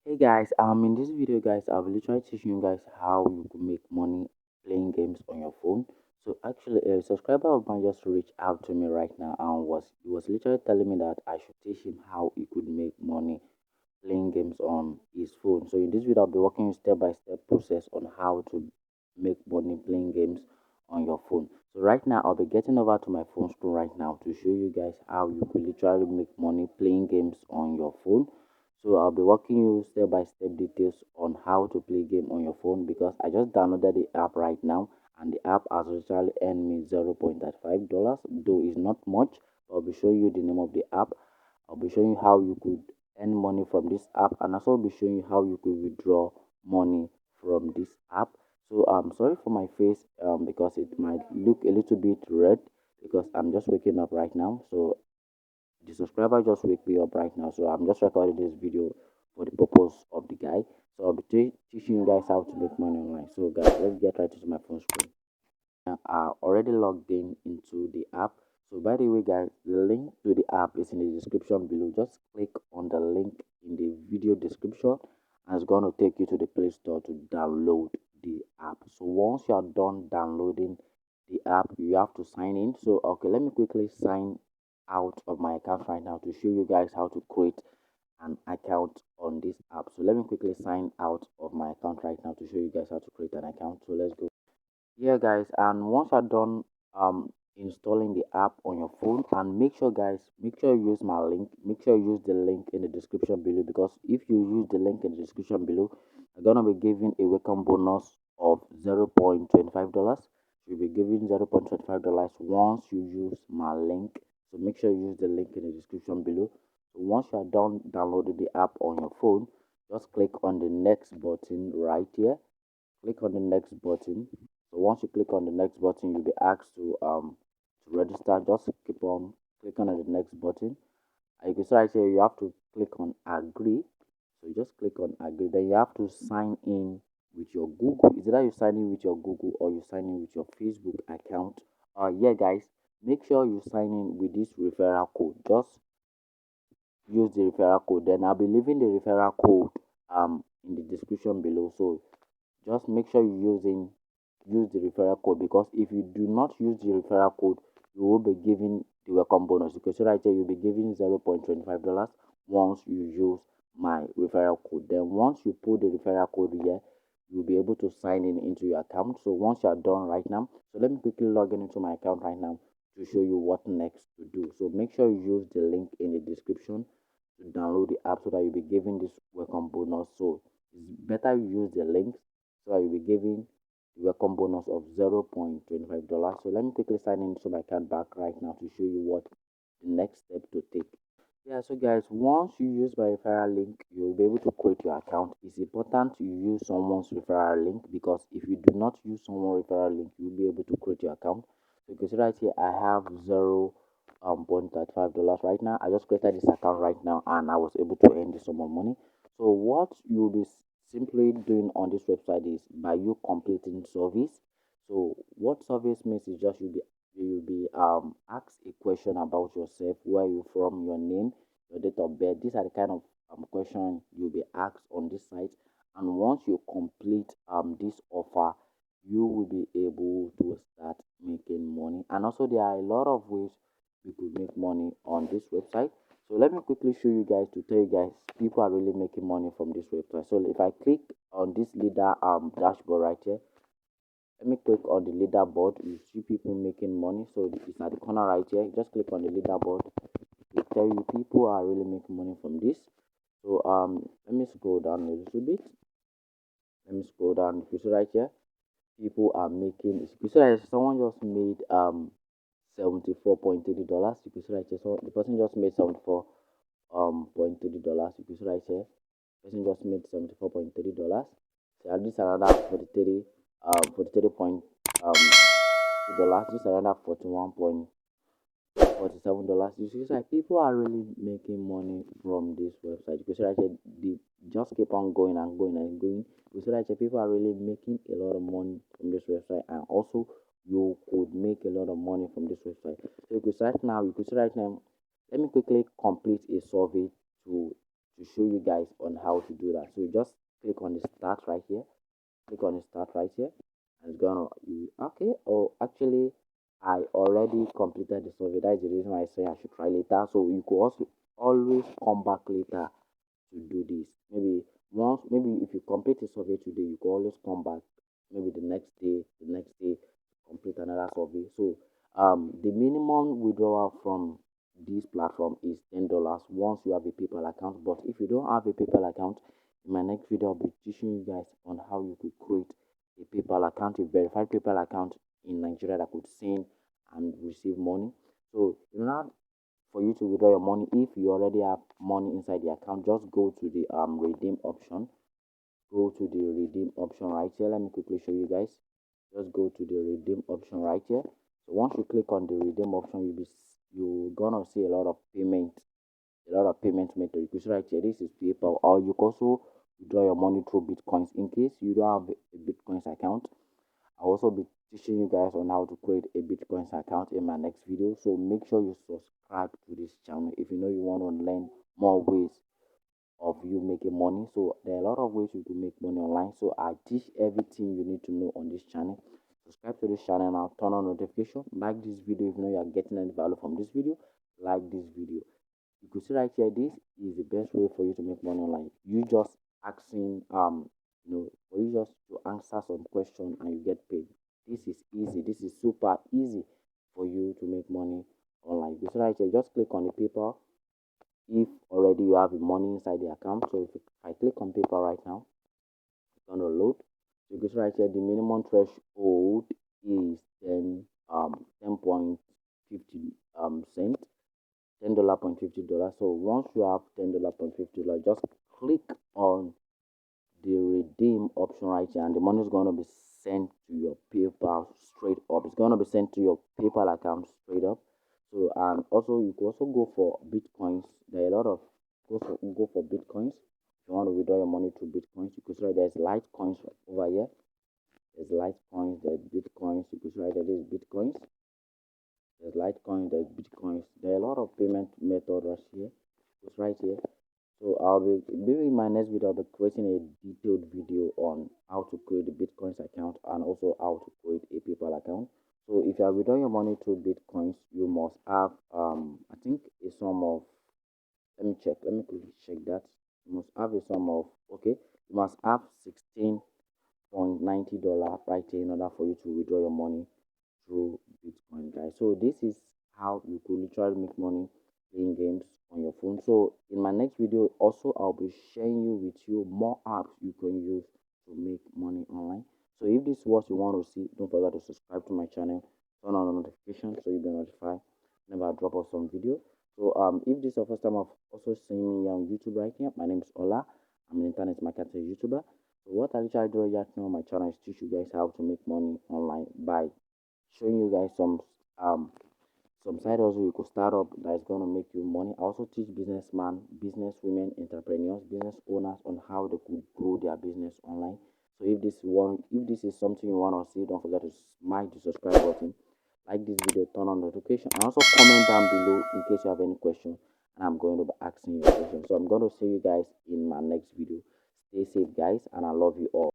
Hey guys, in this video guys, I'll be literally teaching you guys how you could make money playing games on your phone. So actually a subscriber of mine just reached out to me right now and was literally telling me that I should teach him how he could make money playing games on his phone. So in this video I'll be walking you step by step process on how to make money playing games on your phone. So right now I'll be getting over to my phone screen right now to show you guys how you could literally make money playing games on your phone. So I'll be walking you step by step details on how to play game on your phone because I just downloaded the app right now and the app has literally earned me $0.35, though it's not much. But I'll be showing you the name of the app. I'll be showing you how you could earn money from this app and also be showing you how you could withdraw money from this app. So I'm sorry for my face because it might look a little bit red because I'm just waking up right now. So the subscriber just wake me up right now, so I'm just recording this video for the purpose of the guy. So I'll be teaching you guys how to make money online. So guys, let's get right into my phone screen. Are already logged in into the app. So by the way guys, the link to the app is in the description below. Just click on the link in the video description and it's going to take you to the Play Store to download the app. So once you are done downloading the app, you have to sign in. So okay, let me quickly sign out of my account right now to show you guys how to create an account on this app. So let me quickly sign out of my account right now to show you guys how to create an account. So let's go. Yeah guys, and once you're done installing the app on your phone, and make sure guys, make sure you use my link, make sure you use the link in the description below, because if you use the link in the description below, you're gonna be given a welcome bonus of $0.25. You'll be given $0.25 once you use my link. So make sure you use the link in the description below. So once you're done downloading the app on your phone, just click on the next button right here. Click on the next button. So once you click on the next button, you'll be asked to register. Just keep on clicking on the next button. And you can see right here you have to click on agree. So you just click on agree. Then you have to sign in with your Google. Is either you sign in with your Google or you sign in with your Facebook account. Yeah guys, make sure you sign in with this referral code. Just use the referral code. Then I'll be leaving the referral code in the description below. So just make sure you use the referral code, because if you do not use the referral code, you will be given the welcome bonus. You can see right here you'll be given $0.25 once you use my referral code. Then once you put the referral code here, you'll be able to sign in into your account. So once you are done right now, so let me quickly log in into my account right now to show you what next to do. So make sure you use the link in the description to download the app so that you'll be given this welcome bonus. So it's better you use the link so I will be giving the welcome bonus of $0.25. So let me quickly sign into my account back right now to show you what the next step to take. Yeah, so guys, once you use my referral link, you'll be able to create your account. It's important you use someone's referral link, because if you do not use someone's referral link, you'll be able to create your account. So you can see right here, I have $0.35 right now. I just created this account right now and I was able to earn this sum of money. So what you'll be simply doing on this website is by you completing surveys. So what surveys means is just you'll be asked a question about yourself, where you from, your name, your date of birth. These are the kind of question you'll be asked on this site. And once you complete this offer, you will be able to start making money. And also there are a lot of ways you could make money on this website. So let me quickly show you guys to tell you guys people are really making money from this website. So if I click on this leader dashboard right here, let me click on the leaderboard. You see people making money. So it's at the corner right here. Just click on the leaderboard. It tell you people are really making money from this. So let me scroll down a little bit. Let me scroll down. If you see right here, people are making. If you see right here, someone just made $74.30. You can see right here, so the person just made $74.30. You can see right here, person just made $74.30. So and this another 43 point $2. This another 41.47. You see, like people are really making money from this website. You can see right here, they just keep on going and going and going. You see right here, people are really making a lot of money from this website, and also you could make a lot of money from this website. So you could see right now, let me quickly complete a survey to to show you guys on how to do that. So just click on the start right here. Click on the start right here, and it's gonna okay. Oh, actually, I already completed the survey. That's the reason why I say I should try later. So you could also always come back later to do this. Maybe if you complete a survey today, you can always come back maybe the next day complete another survey. So the minimum withdrawal from this platform is $10 once you have a PayPal account. But if you don't have a PayPal account, in my next video I'll be teaching you guys on how you could create a PayPal account, a verified PayPal account in Nigeria that could send and receive money. So in order for you to withdraw your money, if you already have money inside the account, just go to the redeem option. Go to the redeem option right here. Let me quickly show you guys. Just go to the redeem option right here. So once you click on the redeem option, you're gonna see a lot of payment methods. You can see right here, this is PayPal, or you can also withdraw your money through Bitcoins. In case you don't have a Bitcoins account, I'll also be teaching you guys on how to create a Bitcoins account in my next video. So make sure you subscribe to this channel if you know you want to learn more ways of you making money. So there are a lot of ways you can make money online. So I teach everything you need to know on this channel. Subscribe to this channel now, turn on notification, like this video if you know you are getting any value from this video. Like this video. You could see right here, this is the best way for you to make money online. You just asking for you just to answer some question and you get paid. This is easy. This is super easy for you to make money online. You see right here, just click on the PayPal if already you have the money inside the account. So if I click on PayPal right now, it's gonna load. So you can see right here, the minimum threshold is 10.50 cent. $10.50. So once you have $10.50, just click on the redeem option right here, and the money is going to be sent to your PayPal straight up. It's going to be sent to your PayPal account straight up. So and also you can also go for Bitcoins. There are a lot of go for Bitcoins. If you want to withdraw your money through Bitcoins, you can see there's Litecoins over here. There's Litecoins, there's Bitcoins. You can see there's Bitcoins. There's Litecoin, there's Bitcoins. There are a lot of payment methods right here. It's right here. So I'll be maybe in my next video I'll be creating a detailed video on how to create a Bitcoins account and also how to create a PayPal account. So if you are withdrawing your money through Bitcoins, you must have I think a sum of, let me quickly check that. You must have a sum of, okay, you must have $16.90 right here in order for you to withdraw your money through Bitcoin, guys. So this is how you could literally make money playing games on your phone. So in my next video also I'll be sharing with you more apps you can use to make money online. So if this is what you want to see, don't forget to subscribe to my channel, turn on the notification so you'll be notified whenever I drop off some video. So if this is your first time of also seeing me on YouTube right here, my name is Ola. I'm an internet marketing YouTuber. So what I literally do right now on my channel is teach you guys how to make money online by showing you guys some side hustle you could start up that is going to make you money. I also teach businessmen, business women, entrepreneurs, business owners on how they could grow their business online. So if this is something you want to see, don't forget to smash the subscribe button, like this video, turn on notification, and also comment down below in case you have any question and I'm going to be asking you a question. So I'm going to see you guys in my next video. Stay safe guys, and I love you all.